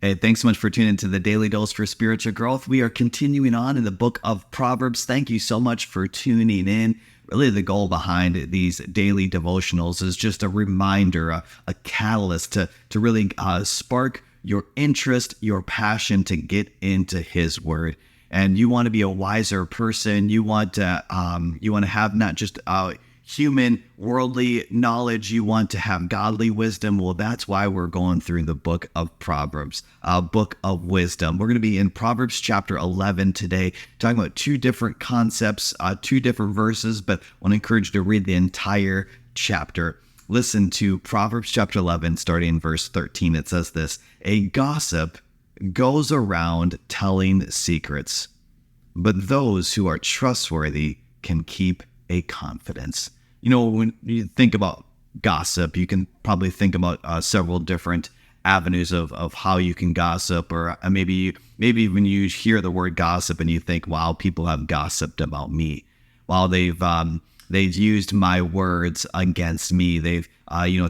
Hey, thanks so much for tuning into the Daily Dose for Spiritual Growth. We are continuing on in the book of Proverbs. Thank you so much for tuning in. Really, the goal behind these daily devotionals is just a reminder, a catalyst to really spark your interest, your passion to get into His Word. And you want to be a wiser person. You want to have not just human worldly knowledge, you want to have godly wisdom. Well, that's why we're going through the book of Proverbs, book of wisdom. We're going to be in Proverbs chapter 11 today, talking about two different concepts, two different verses, but I want to encourage you to read the entire chapter. Listen to Proverbs chapter 11, starting in verse 13. It says this: "A gossip goes around telling secrets, but those who are trustworthy can keep a confidence." You know, when you think about gossip, you can probably think about several different avenues of how you can gossip, or maybe when you hear the word gossip and you think, "Wow, people have gossiped about me. Wow, they've used my words against me. They've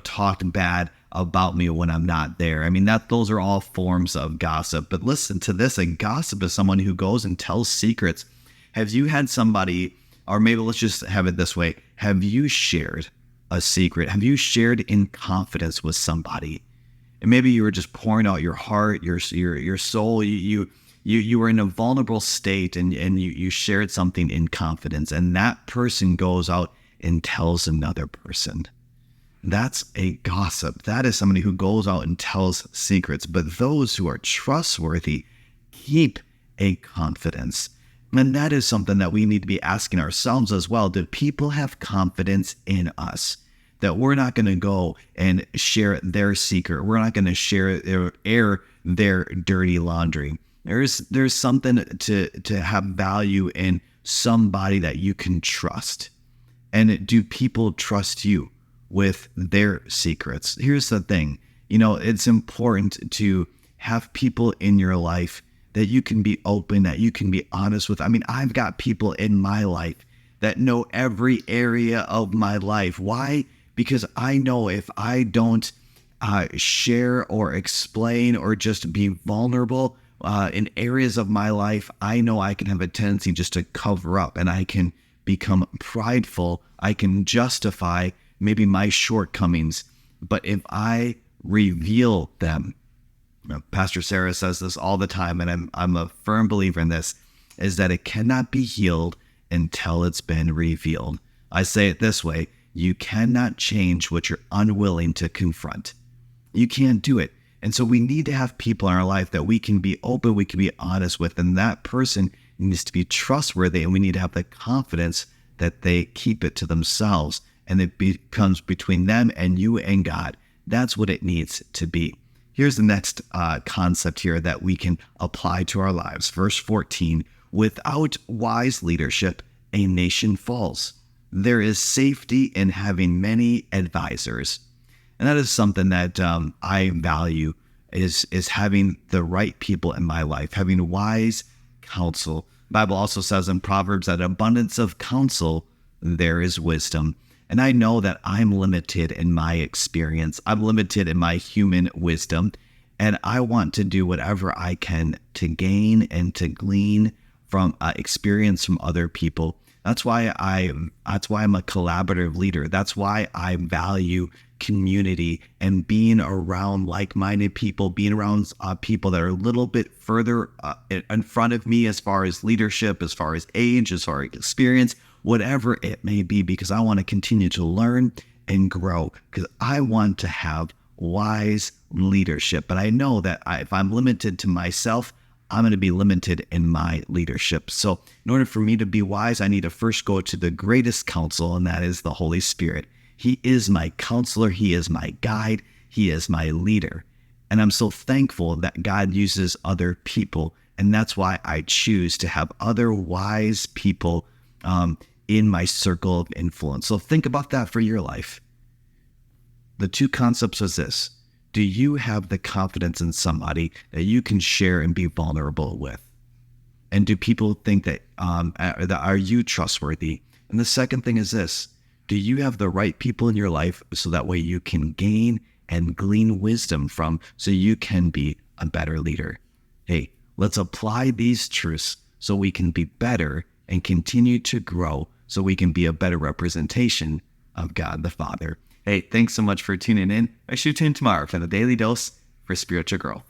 talked bad about me when I'm not there." I mean, those are all forms of gossip. But listen to this: a gossip is someone who goes and tells secrets. Have you had somebody? Or maybe let's just have it this way. Have you shared a secret? Have you shared in confidence with somebody? And maybe you were just pouring out your heart, your soul. You were in a vulnerable state and you shared something in confidence. And that person goes out and tells another person. That's a gossip. That is somebody who goes out and tells secrets. But those who are trustworthy keep a confidence. And that is something that we need to be asking ourselves as well. Do people have confidence in us that we're not going to go and share their secret? We're not going to air their dirty laundry. There's something to have value in somebody that you can trust. And do people trust you with their secrets? Here's the thing. It's important to have people in your life that you can be open, that you can be honest with. I mean, I've got people in my life that know every area of my life. Why? Because I know if I don't share or explain or just be vulnerable in areas of my life, I know I can have a tendency just to cover up, and I can become prideful. I can justify maybe my shortcomings. But if I reveal them, Pastor Sarah says this all the time, and I'm a firm believer in this, is that it cannot be healed until it's been revealed. I say it this way: you cannot change what you're unwilling to confront. You can't do it. And so we need to have people in our life that we can be open, we can be honest with, and that person needs to be trustworthy, and we need to have the confidence that they keep it to themselves, and it becomes between them and you and God. That's what it needs to be. Here's the next concept here that we can apply to our lives. Verse 14, "Without wise leadership, a nation falls. There is safety in having many advisors." And that is something that I value, is having the right people in my life, having wise counsel. The Bible also says in Proverbs that abundance of counsel, there is wisdom. And I know that I'm limited in my experience. I'm limited in my human wisdom. And I want to do whatever I can to gain and to glean from experience from other people. That's why I'm a collaborative leader. That's why I value community and being around like-minded people, being around people that are a little bit further in front of me as far as leadership, as far as age, as far as experience, whatever it may be, because I want to continue to learn and grow, because I want to have wise leadership. But I know that if I'm limited to myself, I'm going to be limited in my leadership. So in order for me to be wise, I need to first go to the greatest counsel, and that is the Holy Spirit. He is my counselor. He is my guide. He is my leader. And I'm so thankful that God uses other people. And that's why I choose to have other wise people in my circle of influence. So think about that for your life. The two concepts is this: do you have the confidence in somebody that you can share and be vulnerable with? And do people think that are you trustworthy? And the second thing is this: do you have the right people in your life so that way you can gain and glean wisdom from, so you can be a better leader. Hey, let's apply these truths so we can be better and continue to grow so we can be a better representation of God the Father. Hey, thanks so much for tuning in. I should tune tomorrow for the Daily Dose for Spiritual Growth.